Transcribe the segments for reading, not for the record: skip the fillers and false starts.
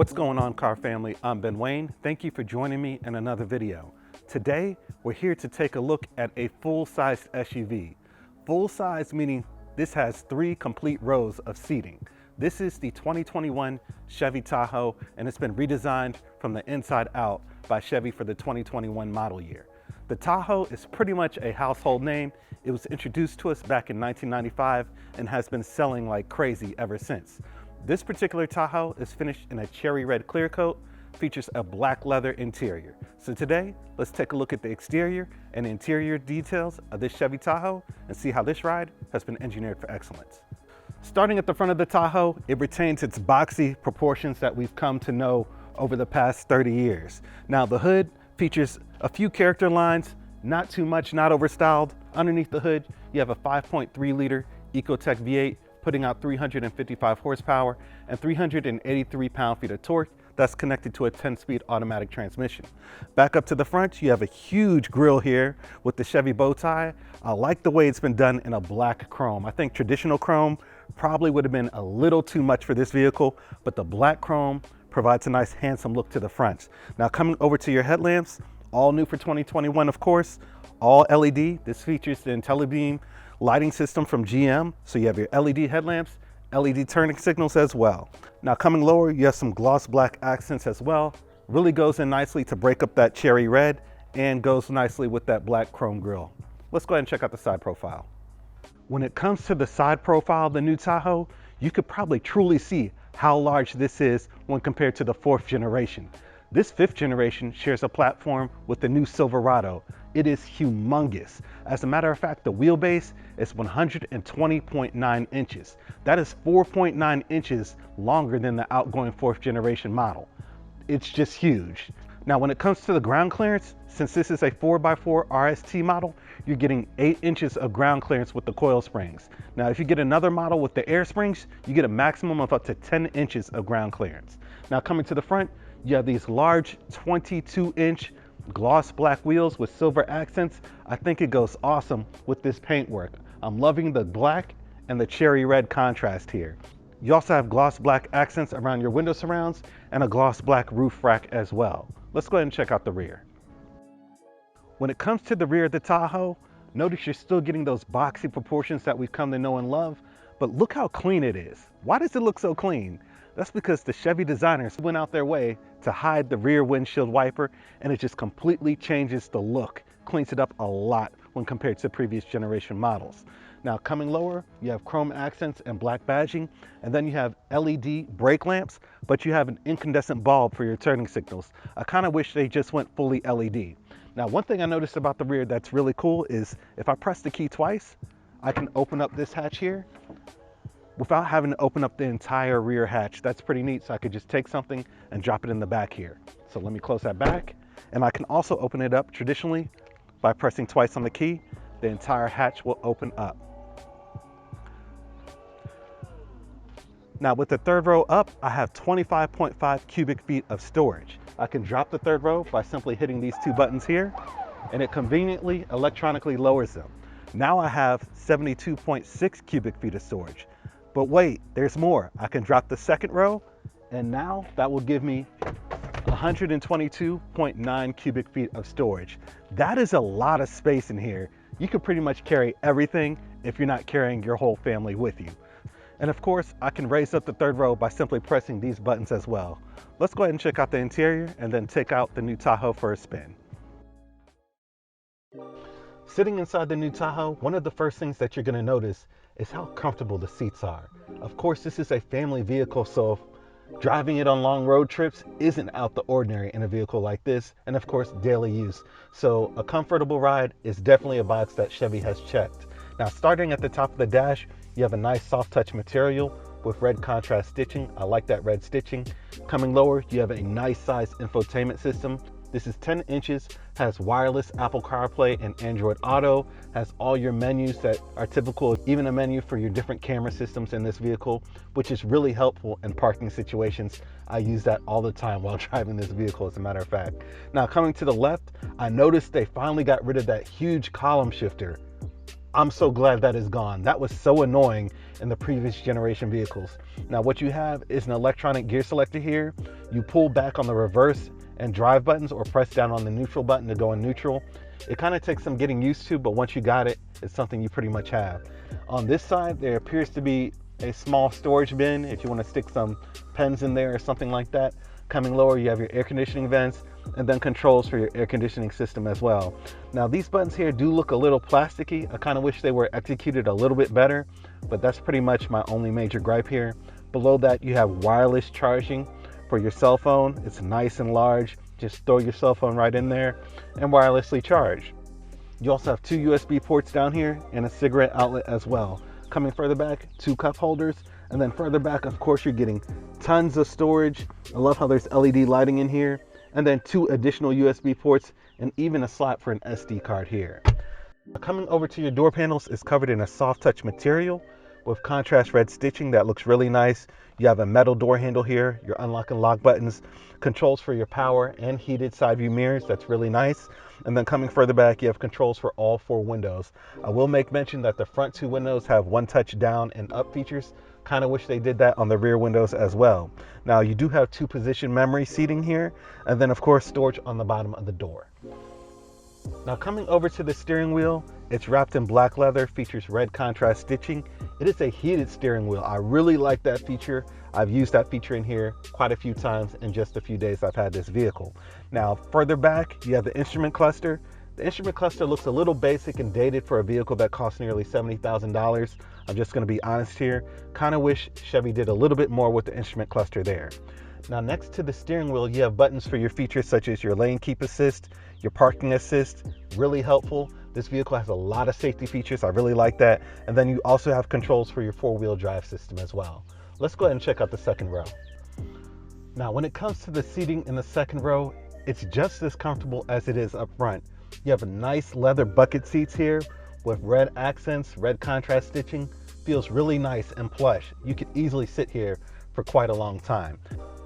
What's going on, car family? I'm Ben Wayne. Thank you for joining me in another video. Today, we're here to take a look at a full-sized SUV. Full-size meaning this has 3 complete rows of seating. This is the 2021 Chevy Tahoe, and it's been redesigned from the inside out by Chevy for the 2021 model year. The Tahoe is pretty much a household name. It was introduced to us back in 1995 and has been selling like crazy ever since. This particular Tahoe is finished in a cherry red clear coat, features a black leather interior. So today, let's take a look at the exterior and interior details of this Chevy Tahoe and see how this ride has been engineered for excellence. Starting at the front of the Tahoe, it retains its boxy proportions that we've come to know over the past 30 years. Now the hood features a few character lines, not too much, not overstyled. Underneath the hood, you have a 5.3 liter Ecotec V8 putting out 355 horsepower and 383 pound-feet of torque that's connected to a 10-speed automatic transmission. Back up to the front, you have a huge grille here with the Chevy bow tie. I like the way it's been done in a black chrome. I think traditional chrome probably would have been a little too much for this vehicle, but the black chrome provides a nice handsome look to the front. Now coming over to your headlamps, all new for 2021, of course, all LED. This features the IntelliBeam lighting system from GM. So you have your LED headlamps, LED turning signals as well. Now coming lower, you have some gloss black accents as well. Really goes in nicely to break up that cherry red and goes nicely with that black chrome grille. Let's go ahead and check out the side profile. When it comes to the side profile of the new Tahoe, you could probably truly see how large this is when compared to the 4th generation. This 5th generation shares a platform with the new Silverado. It is humongous. As a matter of fact, the wheelbase is 120.9 inches. That is 4.9 inches longer than the outgoing 4th generation model. It's just huge. Now, when it comes to the ground clearance, since this is a 4x4 RST model, you're getting 8 inches of ground clearance with the coil springs. Now, if you get another model with the air springs, you get a maximum of up to 10 inches of ground clearance. Now, coming to the front, you have these large 22-inch gloss black wheels with silver accents. I think it goes awesome with this paintwork. I'm loving the black and the cherry red contrast here. You also have gloss black accents around your window surrounds and a gloss black roof rack as well. Let's go ahead and check out the rear. When it comes to the rear of the Tahoe, notice you're still getting those boxy proportions that we've come to know and love, but look how clean it is. Why does it look so clean? That's because the Chevy designers went out their way to hide the rear windshield wiper, and it just completely changes the look, cleans it up a lot when compared to previous generation models. Now coming lower, you have chrome accents and black badging, and then you have LED brake lamps, but you have an incandescent bulb for your turning signals. I kind of wish they just went fully LED. Now one thing I noticed about the rear that's really cool is if I press the key twice, I can open up this hatch here without having to open up the entire rear hatch. That's pretty neat, so I could just take something and drop it in the back here. So let me close that back, and I can also open it up traditionally by pressing twice on the key. The entire hatch will open up. Now with the third row up, I have 25.5 cubic feet of storage. I can drop the third row by simply hitting these 2 buttons here, and it conveniently electronically lowers them. Now I have 72.6 cubic feet of storage. But wait, there's more. I can drop the second row, and now that will give me 122.9 cubic feet of storage. That is a lot of space in here. You could pretty much carry everything if you're not carrying your whole family with you. And of course, I can raise up the third row by simply pressing these buttons as well. Let's go ahead and check out the interior and then take out the new Tahoe for a spin. Sitting inside the new Tahoe, one of the first things that you're going to notice is how comfortable the seats are. Of course, this is a family vehicle, so driving it on long road trips isn't out the ordinary in a vehicle like this, and of course, daily use. So a comfortable ride is definitely a box that Chevy has checked. Now, starting at the top of the dash, you have a nice soft touch material with red contrast stitching. I like that red stitching. Coming lower, you have a nice size infotainment system. This is 10 inches, has wireless Apple CarPlay and Android Auto, has all your menus that are typical, even a menu for your different camera systems in this vehicle, which is really helpful in parking situations. I use that all the time while driving this vehicle, as a matter of fact. Now coming to the left, I noticed they finally got rid of that huge column shifter. I'm so glad that is gone. That was so annoying in the previous generation vehicles. Now what you have is an electronic gear selector here. you pull back on the reverse and drive buttons or press down on the neutral button to go in neutral. It kind of takes some getting used to, but once you got it, it's something you pretty much have. On this side, there appears to be a small storage bin if you want to stick some pens in there or something like that. Coming lower, you have your air conditioning vents and then controls for your air conditioning system as well. Now these buttons here do look a little plasticky. I kind of wish they were executed a little bit better, but that's pretty much my only major gripe here. Below that, you have wireless charging for your cell phone. It's nice and large. Just throw your cell phone right in there and wirelessly charge. You also have 2 USB ports down here and a cigarette outlet as well. Coming further back, 2 cup holders, and then further back, of course, you're getting tons of storage. I love how there's LED lighting in here, and then 2 additional USB ports and even a slot for an SD card here. Coming over to your door panels, is covered in a soft touch material with contrast red stitching that looks really nice. You have a metal door handle here, your unlock and lock buttons, controls for your power and heated side view mirrors. That's really nice. And then coming further back, you have controls for all 4 windows. I will make mention that the front 2 windows have 1 touch down and up features. Kind of wish they did that on the rear windows as well. Now you do have 2 position memory seating here, and then of course storage on the bottom of the door. Now coming over to the steering wheel, it's wrapped in black leather, features red contrast stitching. It is a heated steering wheel. I really like that feature. I've used that feature in here quite a few times in just a few days I've had this vehicle. Now further back, you have the instrument cluster. The instrument cluster looks a little basic and dated for a vehicle that costs nearly $70,000. I'm just going to be honest here. Kind of wish Chevy did a little bit more with the instrument cluster there. Now next to the steering wheel, you have buttons for your features such as your lane keep assist, your parking assist, really helpful. This vehicle has a lot of safety features. I really like that. And then you also have controls for your 4-wheel drive system as well. Let's go ahead and check out the second row. Now, when it comes to the seating in the second row, it's just as comfortable as it is up front. You have a nice leather bucket seats here with red accents, red contrast stitching. Feels really nice and plush. You could easily sit here for quite a long time.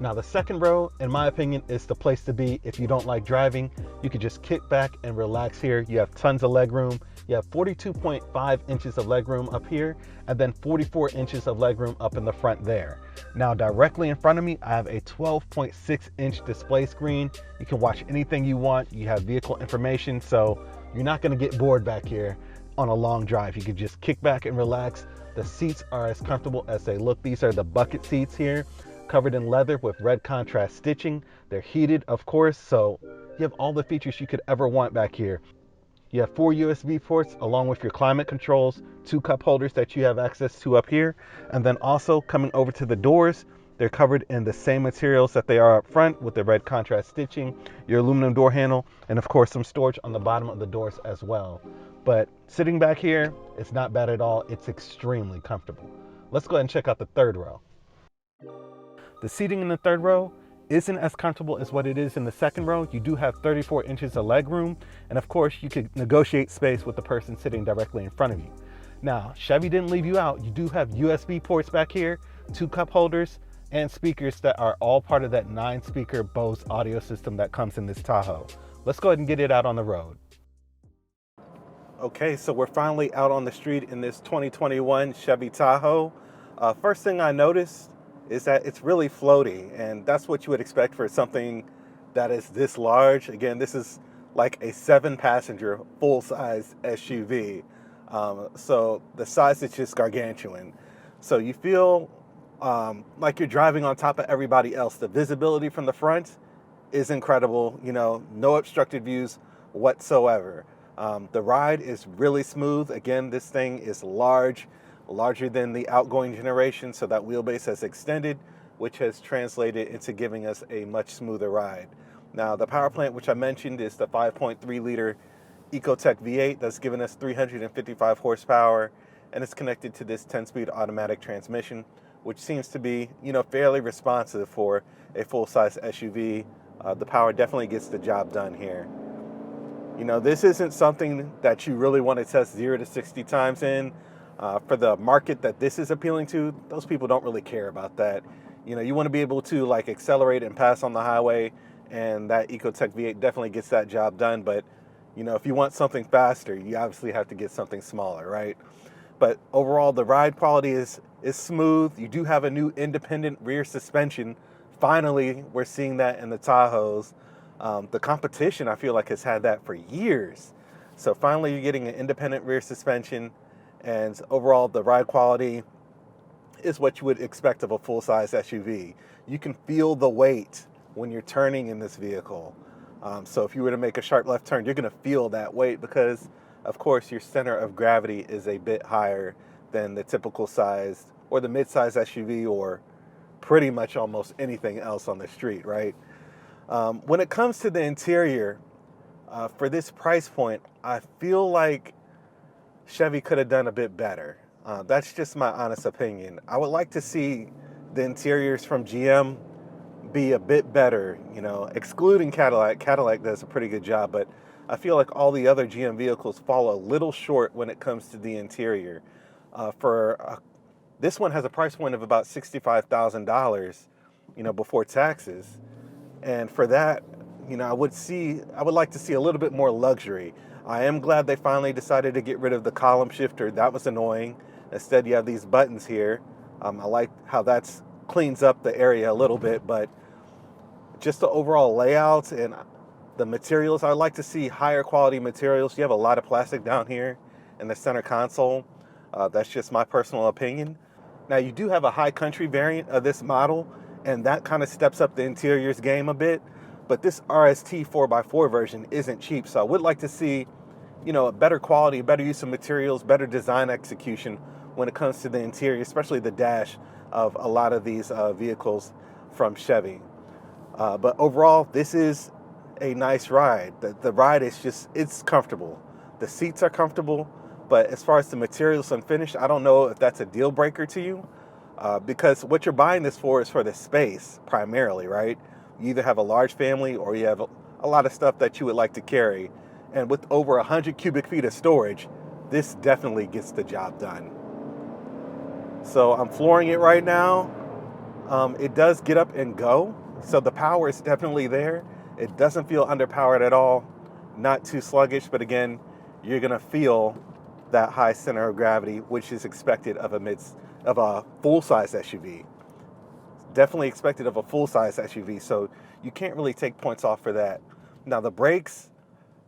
Now the second row, in my opinion, is the place to be if you don't like driving. You could just kick back and relax here. You have tons of leg room. You have 42.5 inches of leg room up here, and then 44 inches of leg room up in the front there. Now directly in front of me, I have a 12.6 inch display screen. You can watch anything you want. You have vehicle information, so you're not gonna get bored back here on a long drive. You can just kick back and relax. The seats are as comfortable as they look. These are the bucket seats here, covered in leather with red contrast stitching. They're heated, of course, so you have all the features you could ever want back here. You have 4 USB ports along with your climate controls, 2 cup holders that you have access to up here, and then also coming over to the doors, they're covered in the same materials that they are up front with the red contrast stitching, your aluminum door handle, and of course some storage on the bottom of the doors as well. But sitting back here, it's not bad at all. It's extremely comfortable. Let's go ahead and check out the third row. The seating in the third row isn't as comfortable as what it is in the second row. You do have 34 inches of leg room, and of course you could negotiate space with the person sitting directly in front of you. Now, Chevy didn't leave you out. You do have USB ports back here, 2 cup holders, and speakers that are all part of that 9-speaker Bose audio system that comes in this Tahoe. Let's go ahead and get it out on the road. Okay, so we're finally out on the street in this 2021 Chevy Tahoe. First thing I noticed is that it's really floaty, and that's what you would expect for something that is this large. Again, this is like a 7-passenger full-size SUV. So the size is just gargantuan. So you feel like you're driving on top of everybody else. The visibility from the front is incredible. You know, no obstructed views whatsoever. The ride is really smooth. Again, this thing is larger than the outgoing generation, so that wheelbase has extended, which has translated into giving us a much smoother ride. Now, the power plant, which I mentioned, is the 5.3-liter Ecotec V8 that's given us 355 horsepower, and it's connected to this 10-speed automatic transmission, which seems to be, you know, fairly responsive for a full-size SUV. The power definitely gets the job done here. You know, this isn't something that you really want to test 0 to 60 times in. For the market that this is appealing to, those people don't really care about that. You know, you want to be able to like accelerate and pass on the highway, and that Ecotec V8 definitely gets that job done. But, you know, if you want something faster, you obviously have to get something smaller, right? But overall, the ride quality is smooth. You do have a new independent rear suspension finally we're seeing that in the Tahoes. The competition, I feel like, has had that for years. So finally you're getting an independent rear suspension, and overall the ride quality is what you would expect of a full-size SUV. You can feel the weight when you're turning in this vehicle. So if you were to make a sharp left turn, you're gonna feel that weight because, of course, your center of gravity is a bit higher than the typical size or the mid-size SUV or pretty much almost anything else on the street, right? When it comes to the interior, for this price point, I feel like Chevy could have done a bit better. That's just my honest opinion. I would like to see the interiors from GM be a bit better, you know, excluding Cadillac. Cadillac does a pretty good job, but I feel like all the other GM vehicles fall a little short when it comes to the interior. This one has a price point of about $65,000, you know, before taxes. And for that, you know, I would like to see a little bit more luxury. I am glad they finally decided to get rid of the column shifter. That was annoying. Instead, you have these buttons here. I like how that's cleans up the area a little bit, but just the overall layout and the materials, I'd like to see higher quality materials. You have a lot of plastic down here in the center console. That's just my personal opinion. Now, you do have a high country variant of this model, and that kind of steps up the interiors game a bit. But this RST 4x4 version isn't cheap, so I would like to see, you know, a better quality, better use of materials, better design execution when it comes to the interior, especially the dash of a lot of these vehicles from Chevy. But overall, this is a nice ride. The ride is just, it's comfortable. The seats are comfortable, but as far as the materials and finish, I don't know if that's a deal breaker to you, because what you're buying this for is for the space primarily, right? You either have a large family or you have a lot of stuff that you would like to carry. And with over 100 cubic feet of storage, this definitely gets the job done. So I'm flooring it right now. It does get up and go. So the power is definitely there. It doesn't feel underpowered at all. Not too sluggish, but again, you're gonna feel that high center of gravity, which is expected of a full-size SUV. Definitely expected of a full-size SUV, so you can't really take points off for that. Now the brakes,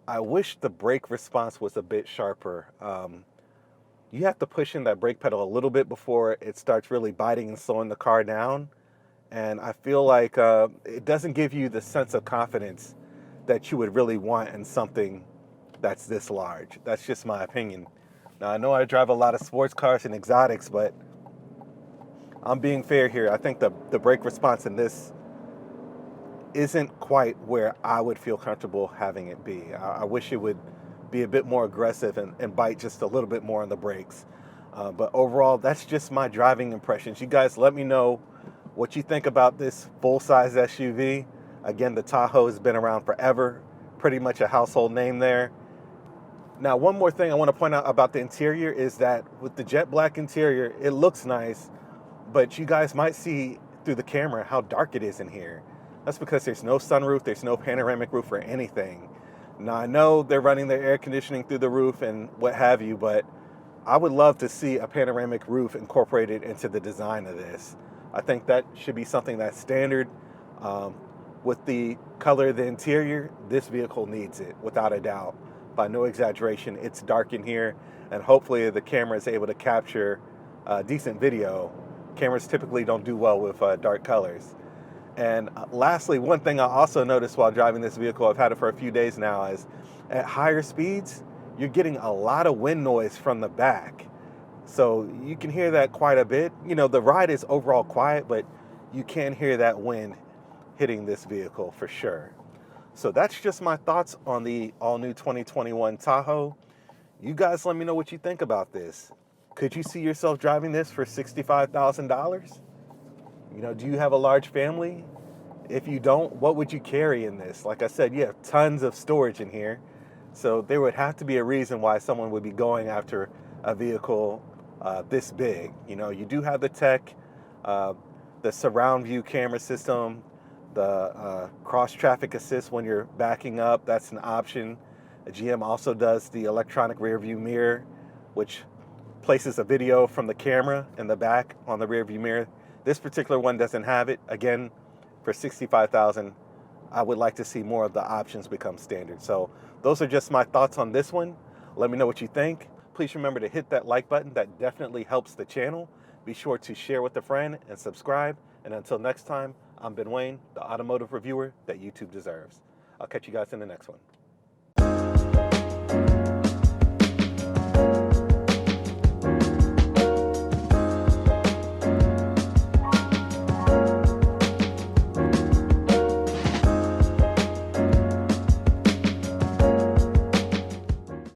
I wish the brake response was a bit sharper. You have to push in that brake pedal a little bit before it starts really biting and slowing the car down. And I feel like it doesn't give you the sense of confidence that you would really want in something that's this large. That's just my opinion. Now, I know I drive a lot of sports cars and exotics, but I'm being fair here. I think the brake response in this isn't quite where I would feel comfortable having it be. I wish it would be a bit more aggressive and bite just a little bit more on the brakes. But overall, that's just my driving impressions. You guys let me know what you think about this full-size SUV. Again, the Tahoe has been around forever, pretty much a household name there. Now, one more thing I want to point out about the interior is that with the jet black interior, it looks nice, but you guys might see through the camera how dark it is in here. That's because there's no sunroof, there's no panoramic roof or anything. Now, I know they're running their air conditioning through the roof and what have you, but I would love to see a panoramic roof incorporated into the design of this. I think that should be something that's standard. With the color of the interior, this vehicle needs it, without a doubt. By no exaggeration, it's dark in here, and hopefully the camera is able to capture decent video. Cameras typically don't do well with dark colors. And lastly, one thing I also noticed while driving this vehicle, I've had it for a few days now, is at higher speeds, you're getting a lot of wind noise from the back. So you can hear that quite a bit. You know, the ride is overall quiet, but you can hear that wind hitting this vehicle for sure. So that's just my thoughts on the all-new 2021 Tahoe. You guys let me know what you think about this. Could you see yourself driving this for $65,000? You know, do you have a large family? If you don't, what would you carry in this? Like I said, you have tons of storage in here. So there would have to be a reason why someone would be going after a vehicle this big. You know, you do have the tech, the surround view camera system, the cross traffic assist when you're backing up, that's an option. GM also does the electronic rear view mirror, which places a video from the camera in the back on the rear view mirror. This particular one doesn't have it. Again, for $65,000, I would like to see more of the options become standard. So those are just my thoughts on this one. Let me know what you think. Please remember to hit that like button. That definitely helps the channel. Be sure to share with a friend and subscribe. And until next time, I'm Ben Wayne, the automotive reviewer that YouTube deserves. I'll catch you guys in the next one.